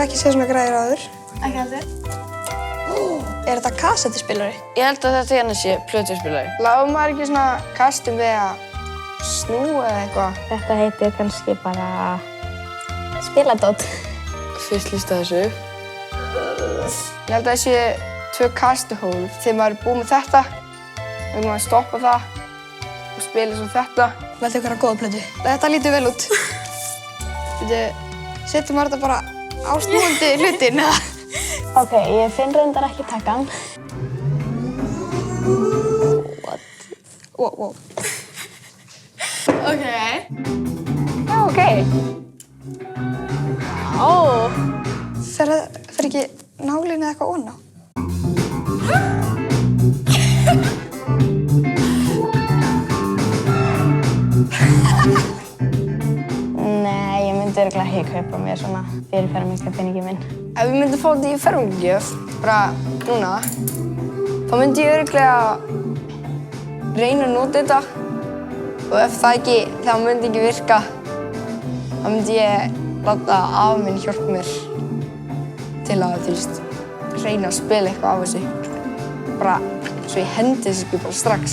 hef ekki séð svona græðir áður. Ekki heldur. Er þetta kassettuspilari? Ég held að þetta hérna sé plötuspilari. Lágur maður ekki svona kastum við að snúa eða eitthvað? Þetta heitir kannski bara spiladót. Fyrst lýsta þessu upp. Ég held að það sé 2 kastuhól. Þegar maður er búinn með þetta, þá maður stoppa það og spila svo þetta. Veldu ykkur að góða plötu. Þetta lítur vel út. Setjum maður þetta bara á snúandi hlutin, eða? Ok, ég finn reyndar ekki takkan. What? Wow. Ok. Já, ok. Ó. Fer ekki nálinn eða eitthvað ofan á? Nei, ég myndi örugglega ekki kaupa mér svona fyrirferðarminnsta minn. Ef við myndum fá þetta í fermingargjöf, bara núna, þá myndi ég örugglega reyna að nota þetta. Og ef það myndi ekki virka, þá myndi ég láta afa minn hjálpa mér til að, reyna að spila eitthvað af þessu. Bara svo ég hendi þessu ekki bara strax.